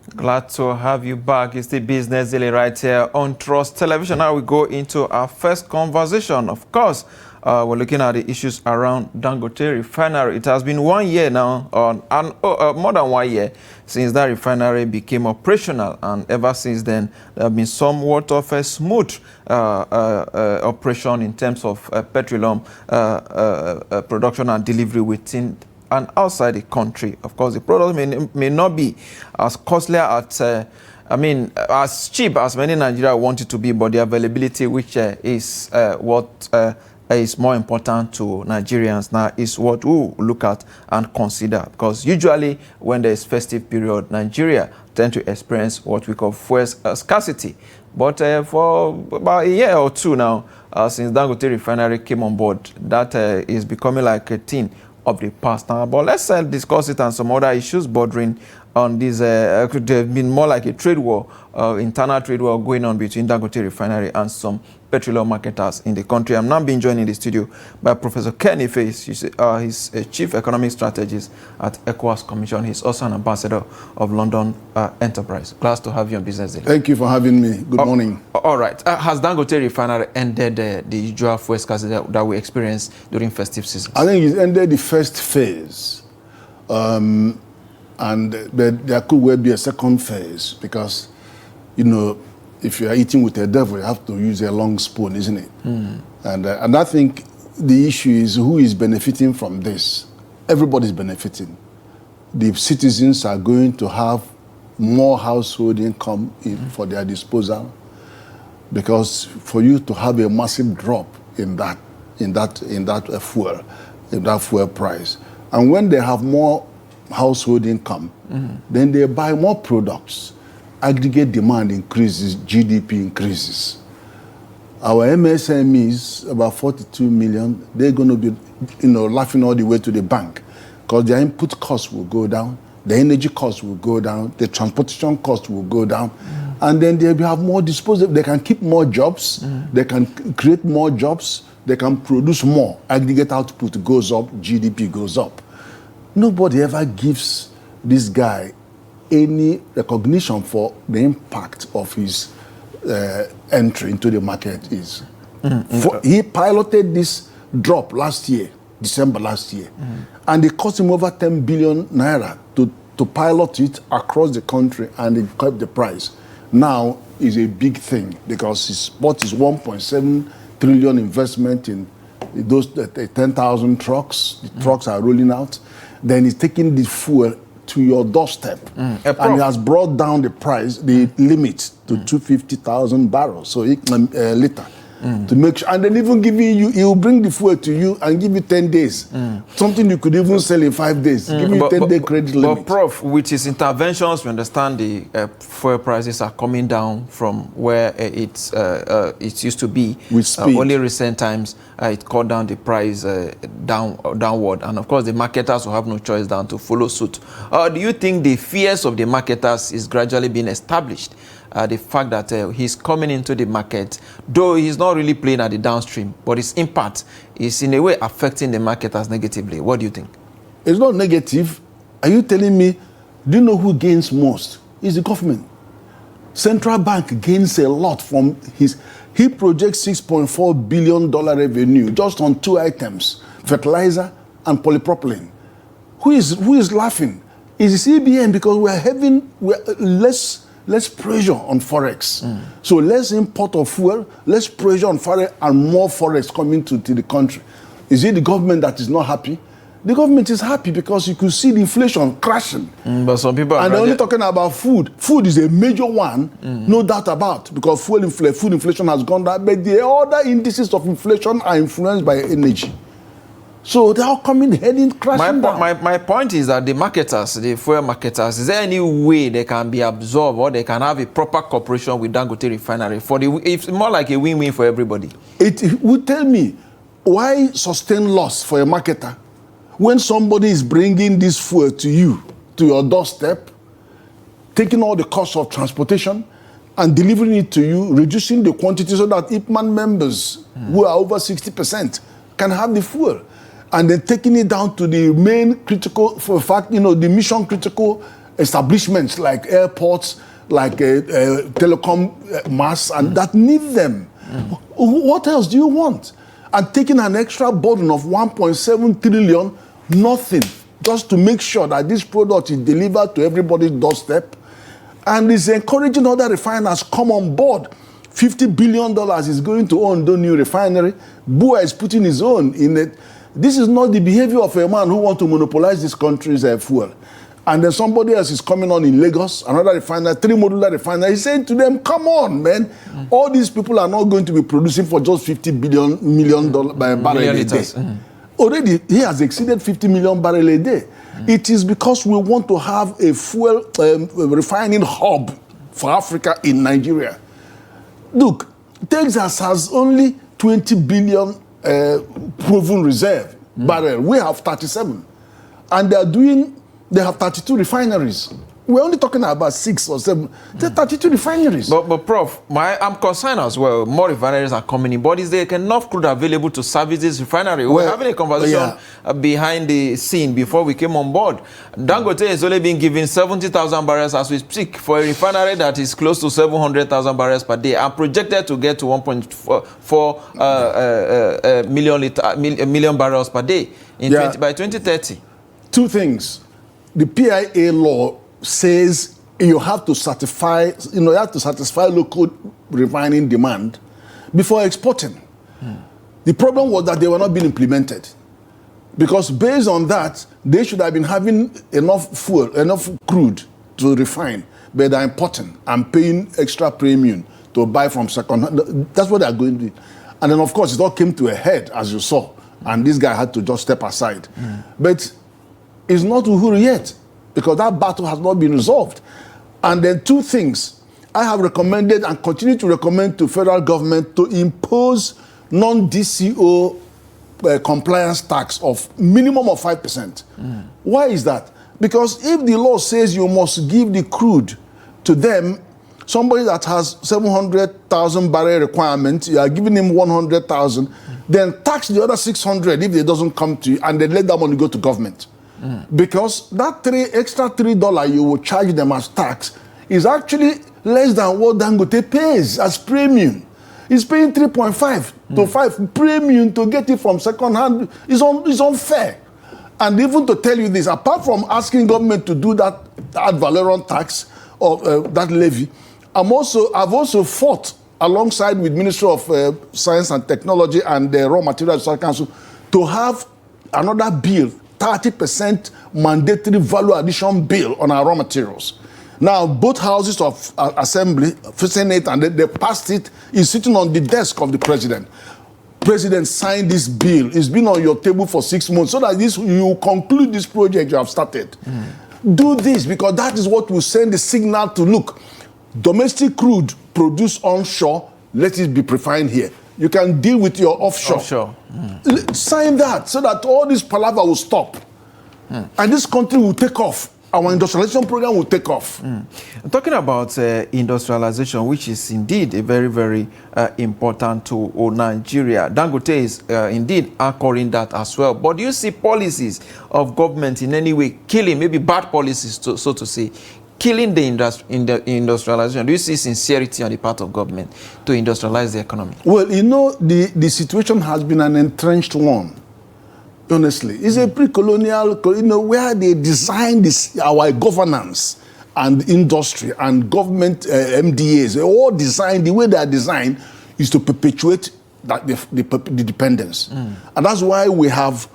Glad to have you back. It's the Business Daily right here on Trust Television. Now we go into our first conversation. Of course, we're looking at the issues around Dangote Refinery. It has been 1 year now, more than 1 year, since that refinery became operational. And ever since then, there have been somewhat of a smooth operation in terms of petroleum production and delivery within and outside the country. Of course, the product may not be as costly as cheap as many Nigerians want it to be, but the availability, which is what is more important to Nigerians now, is what we will look at and consider. Because usually when there is festive period, Nigeria tend to experience what we call fuel scarcity. But for about a year or two now, since Dangote Refinery came on board, that is becoming like a thing of the past now. But let's discuss it and some other issues bordering on this. Could have been more like a trade war, internal trade war going on between Dangote Refinery and some petroleum marketers in the country. I'm now being joined in the studio by Professor Kenny Face. He's a chief economic strategist at ECOWAS Commission. He's also an ambassador of London Enterprise. Glad to have you on Business Daily. Thank you for having me. Good morning. All right. Has Dangote Refinery ended the usual fuel scarcity that we experienced during festive season? I think it's ended the first phase. And there could well be a second phase because, you know, if you are eating with a devil, you have to use a long spoon, isn't it? And I think the issue is who is benefiting from this. Everybody's benefiting. The citizens are going to have more household income for their disposal, because for you to have a massive drop in that fuel price, and when they have more household income, then they buy more products. Aggregate demand increases, GDP increases. Our MSMEs, about 42 million, they're going to be, laughing all the way to the bank, because their input costs will go down, the energy costs will go down, the transportation costs will go down, and then they will have more disposable. They can keep more jobs, they can create more jobs, they can produce more. Aggregate output goes up, GDP goes up. Nobody ever gives this guy any recognition for the impact of his entry into the market. He piloted this drop last year, December last year, and it cost him over 10 billion naira to pilot it across the country, and it kept the price. Now is a big thing because he bought his 1.7 trillion investment in those 10,000 trucks. The trucks are rolling out. Then he's taking the fuel to your doorstep, and he has brought down the price, the limit to 250,000 barrels, so liter, to make sure, and then even giving you, he will bring the fuel to you and give you 10 days, something you could even sell in 5 days, give you 10-day credit limit. But Prof, with his interventions, we understand the fuel prices are coming down from where it used to be. With speed. Only recent times, it cut down the price downward, and of course the marketers will have no choice than to follow suit. Do you think the fears of the marketers is gradually being established? The fact that he's coming into the market, though he's not really playing at the downstream, but his impact is in a way affecting the marketers negatively. What do you think? It's not negative. Are you telling me, do you know who gains most? It's the government. Central Bank gains a lot from he projects $6.4 billion revenue just on 2 items, fertilizer and polypropylene. Who is laughing? Is the CBN, because we're having less pressure on forex. So less import of fuel, less pressure on forex, and more forex coming to the country. Is it the government that is not happy? The government is happy because you could see the inflation crashing. But some people are... And they're only talking about food. Food is a major one, no doubt about, because food inflation has gone down, but the other indices of inflation are influenced by energy. So they are coming heading crashing down. My point is that the marketers, the fuel marketers, is there any way they can be absorbed or they can have a proper cooperation with Dangote Refinery? It's more like a win-win for everybody. It would tell me, why sustain loss for a marketer when somebody is bringing this fuel to you, to your doorstep, taking all the costs of transportation and delivering it to you, reducing the quantity so that IPMAN members who are over 60% can have the fuel, and then taking it down to the main critical, for fact, the mission critical establishments like airports, like telecom masts, and that need them. What else do you want? And taking an extra burden of 1.7 trillion, nothing, just to make sure that this product is delivered to everybody's doorstep. And it's encouraging other refiners come on board. $50 billion is going to own the new refinery. Bua is putting his own in it. This is not the behavior of a man who wants to monopolize this country's fuel. And then somebody else is coming on in Lagos, another refiner, 3 modular refiner. He's saying to them, come on, man. All these people are not going to be producing for just $50 million barrel a day. Already, he has exceeded 50 million barrel a day. It is because we want to have a fuel refining hub for Africa in Nigeria. Look, Texas has only 20 billion proven reserve barrel. We have 37. And they have 32 refineries. We're only talking about 6 or 7. There are 32 refineries. But Prof, I'm concerned as well. More refineries are coming in. But is there enough crude available to service this refinery? We're having a conversation behind the scene before we came on board. Dangote is only being given 70,000 barrels as we speak for a refinery that is close to 700,000 barrels per day and projected to get to 1.4 million barrels per day by 2030. 2 things. The PIA law says you have to satisfy local refining demand before exporting. The problem was that they were not being implemented. Because based on that, they should have been having enough crude to refine, but they're importing and paying extra premium to buy from second hand. That's what they're going to do. And then, of course, it all came to a head, as you saw, and this guy had to just step aside. But it's not Uhuru yet, because that battle has not been resolved. And then 2 things. I have recommended and continue to recommend to federal government to impose non-DCO compliance tax of minimum of 5%. Why is that? Because if the law says you must give the crude to them, somebody that has 700,000 barrel requirement, you are giving him 100,000, then tax the other 600 if it doesn't come to you, and then let that money go to government. Because that extra $3 you will charge them as tax is actually less than what Dangote pays as premium. He's paying 3.5 to 5 premium to get it from second hand. It's unfair. And even to tell you this, apart from asking government to do that ad valorem tax or that levy, I've also fought alongside with Ministry of Science and Technology and the Raw Materials Council to have another bill, 30% mandatory value addition bill on our raw materials. Now, both houses of assembly, Senate, and they passed it. It's sitting on the desk of the president. President signed this bill. It's been on your table for 6 months so that you conclude this project you have started. Do this, because that is what will send the signal to look. Domestic crude produced onshore, let it be refined here. You can deal with your offshore. Sign that so that all this palaver will stop. And this country will take off. Our industrialization program will take off. Talking about industrialization, which is indeed a very, very important to Nigeria, Dangote is indeed anchoring that as well. But do you see policies of government in any way killing, maybe bad policies, so to say, killing the industrialization? Do you see sincerity on the part of government to industrialize the economy? Well, you know, the situation has been an entrenched one. Honestly, it's a pre-colonial, where they designed our governance and industry and government MDAs. They all designed, the way they are designed is to perpetuate the dependence. And that's why we have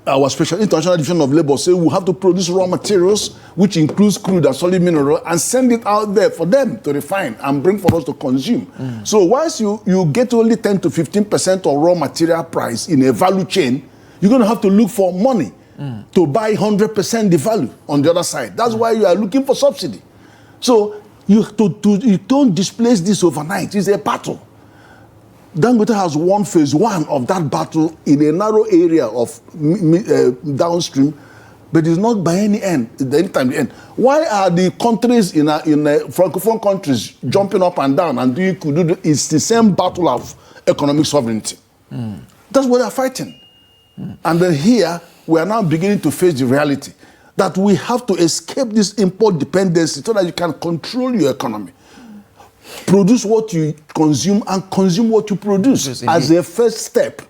our special international division of labor say we have to produce raw materials, which includes crude and solid mineral, and send it out there for them to refine and bring for us to consume. So once you get only 10 to 15% of raw material price in a value chain, you're going to have to look for money to buy 100% the value on the other side. That's why you are looking for subsidy. So you don't displace this overnight. It's a battle. Dangote has won phase 1 of that battle in a narrow area of downstream, but it's not by any time the end. Why are the countries in Francophone countries jumping up and down and doing Crude? It's the same battle of economic sovereignty. That's what they're fighting. And then here, we are now beginning to face the reality that we have to escape this import dependency so that you can control your economy. Produce what you consume and consume what you produce as a first step.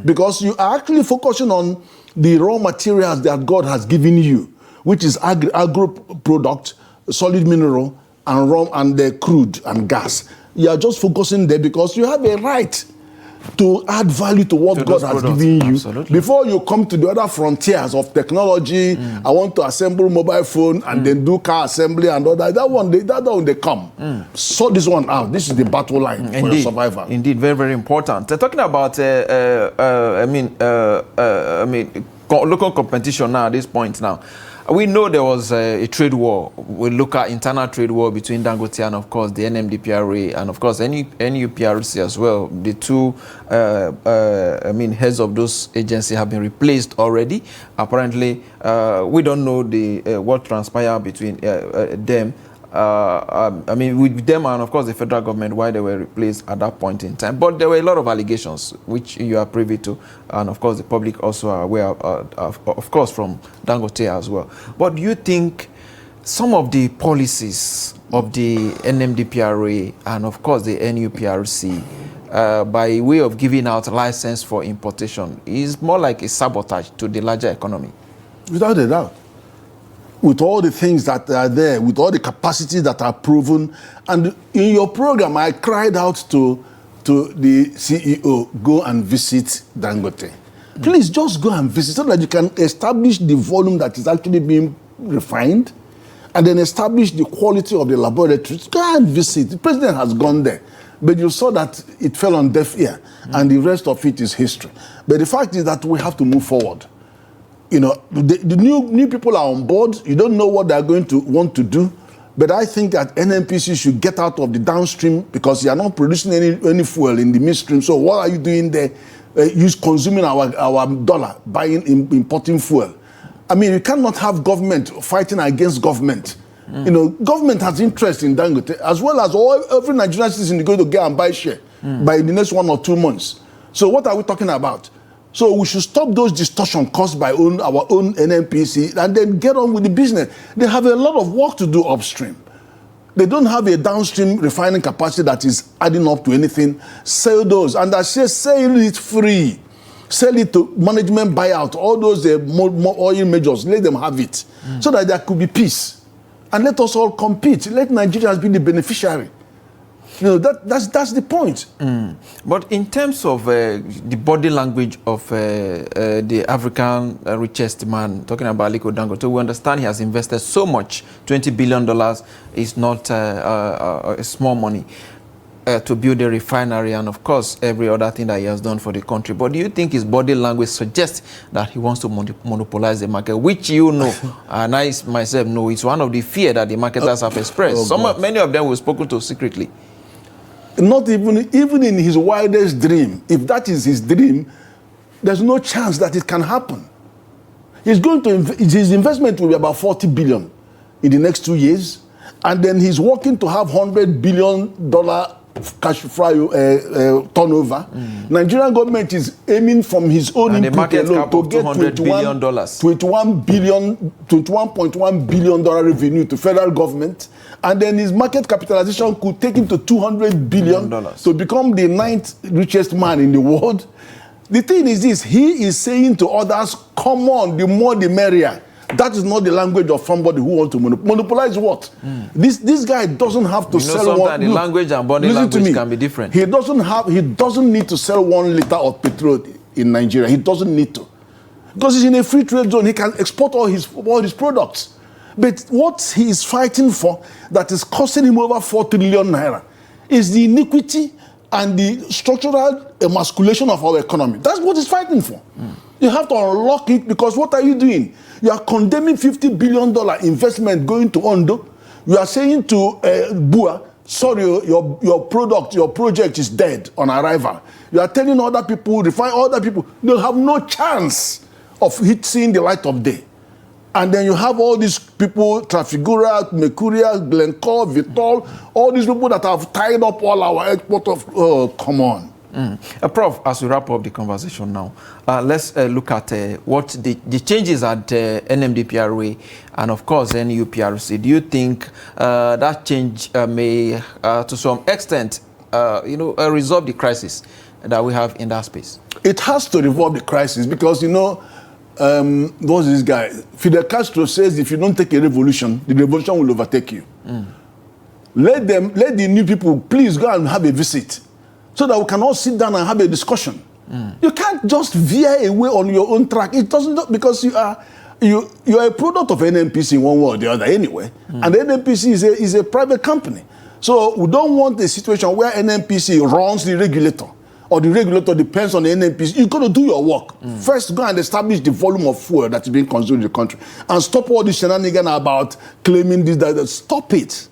Because you are actually focusing on the raw materials that God has given you, which is agro product, solid mineral, and raw and the crude and gas. You are just focusing there because you have a right to add value to what God has given you. Absolutely. Before you come to the other frontiers of technology, I want to assemble mobile phone and then do car assembly and all that. That one they come. Sort this one out. This is the battle line for your survival. Indeed, very, very important. Talking about, local competition now at this point now. We know there was a trade war. We look at internal trade war between Dangote and, of course, the NMDPRA and, of course, NUPRC as well. The two, heads of those agencies have been replaced already. Apparently, we don't know what transpired between them. With them and, of course, the federal government, why they were replaced at that point in time. But there were a lot of allegations, which you are privy to. And, of course, the public also are aware of course, from Dangote as well. But do you think some of the policies of the NMDPRA and, of course, the NUPRC, by way of giving out license for importation, is more like a sabotage to the larger economy? Without a doubt. With all the things that are there, with all the capacities that are proven. And in your program, I cried out to the CEO, go and visit Dangote. Please just go and visit so that you can establish the volume that is actually being refined and then establish the quality of the laboratories. Go and visit. The president has gone there. But you saw that it fell on deaf ear and the rest of it is history. But the fact is that we have to move forward. You know, the new people are on board. You don't know what they're going to want to do. But I think that NNPC should get out of the downstream because you are not producing any fuel in the midstream. So what are you doing there? Consuming our dollar, buying, importing fuel. I mean, you cannot have government fighting against government. You know, government has interest in Dangote as well as every Nigerian citizen going to get and buy share by the next 1 or 2 months. So what are we talking about? So we should stop those distortions caused by our own NNPC and then get on with the business. They have a lot of work to do upstream. They don't have a downstream refining capacity that is adding up to anything. Sell those. And I say sell it free. Sell it to management buyout. All those more oil majors, let them have it. So that there could be peace. And let us all compete. Let Nigerians be the beneficiary. You know, that's the point. But in terms of the body language of the African richest man, talking about Aliko Dangote, we understand he has invested so much. $20 billion is not a small money to build a refinery and, of course, every other thing that he has done for the country. But do you think his body language suggests that he wants to monopolize the market, which you know, and I myself know, it's one of the fear that the marketers have expressed. Many of them were spoken to secretly. Not even in his wildest dream, if that is his dream, there's no chance that it can happen. His investment will be about 40 billion in the next 2 years, and then he's working to have $100 billion cash flow turnover. Nigerian government is aiming from his own input alone to get $21.1 billion revenue to federal government. And then his market capitalization could take him to $200 billion to become the 9th richest man in the world. The thing is this, he is saying to others, come on, the more the merrier. That is not the language of somebody who wants to monopolize what? This guy doesn't have to sell one. The language and body language can be different. He doesn't need to sell 1 liter of petrol in Nigeria. He doesn't need to. Because he's in a free trade zone, he can export all his products. But what he is fighting for that is costing him over 4 trillion naira is the iniquity and the structural emasculation of our economy. That's what he's fighting for. You have to unlock it because what are you doing? You are condemning $50 billion investment going to Ondo. You are saying to Bua, sorry, your project is dead on arrival. You are telling other people, they'll have no chance of seeing the light of day. And then you have all these people, Trafigura, Mercuria, Glencore, Vitol, all these people that have tied up all our export of, oh, come on. Prof, as we wrap up the conversation now, let's look at what the changes at NMDPRA and, of course, NUPRC. Do you think that change may, to some extent, resolve the crisis that we have in that space? It has to resolve the crisis because, what's this guy? Fidel Castro says if you don't take a revolution, the revolution will overtake you. Let the new people please go and have a visit so that we can all sit down and have a discussion. You can't just veer away on your own track. It doesn't, because you are a product of NNPC in one way or the other anyway. And the NNPC is a private company. So we don't want a situation where NNPC runs the regulator or the regulator depends on the NNPC. You've got to do your work. First, go and establish the volume of fuel that is being consumed in the country and stop all this shenanigans about claiming this, that. Stop it.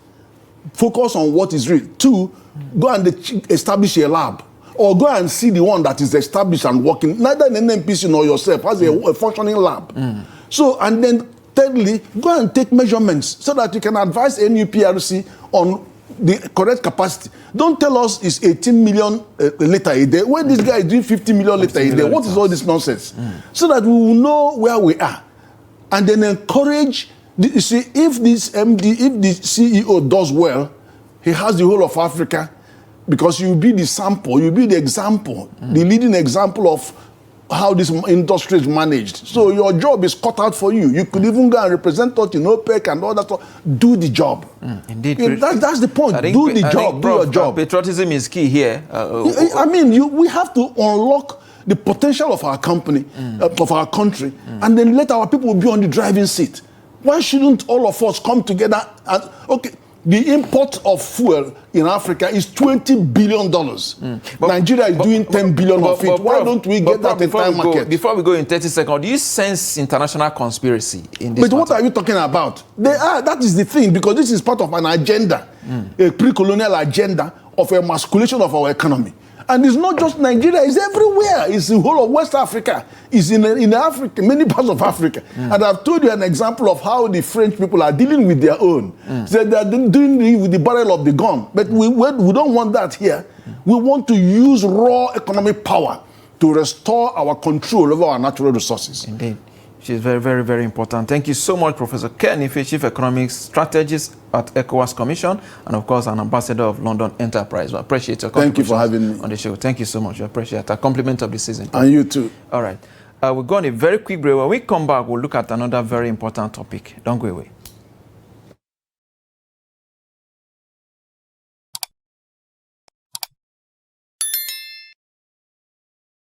Focus on what is real. 2, go and establish a lab or go and see the one that is established and working. Neither an NNPC nor yourself has a functioning lab. So, and then thirdly, go and take measurements so that you can advise NUPRC on the correct capacity. Don't tell us it's 18 million litre a day. When this guy is doing 50 million litre a day, what is all this nonsense? So that we will know where we are. And then encourage, you see, if this MD, if the CEO does well, he has the whole of Africa, because you'll be the sample, you'll be the example, the leading example of how this industry is managed. So your job is cut out for you. You could even go and represent us in OPEC and all that stuff. Do the job. Indeed. That's the point. Do the job. Do your job. Patriotism is key here. I mean, we have to unlock the potential of our company, of our country, and then let our people be on the driving seat. Why shouldn't all of us come together and, okay, the import of fuel in Africa is $20 billion. Nigeria is doing 10 billion of it. Why don't we get that entire market? Before we go in 30 seconds, do you sense international conspiracy in this? But what are you talking about? That is the thing, because this is part of an agenda, a pre-colonial agenda of emasculation of our economy. And it's not just Nigeria, it's everywhere. It's the whole of West Africa. It's in Africa, many parts of Africa. And I've told you an example of how the French people are dealing with their own. So they are doing it with the barrel of the gun. But we don't want that here. We want to use raw economic power to restore our control over our natural resources. Indeed. Which is very, very, very important. Thank you so much, Professor Ken Ife, Chief Economic Strategist at ECOWAS Commission, and of course, an ambassador of London Enterprise. We appreciate your contributions. Thank you for having me on the show. Thank you so much. We appreciate it. A compliment of the season. And you too. All right. We'll go on a very quick break. When we come back, we'll look at another very important topic. Don't go away.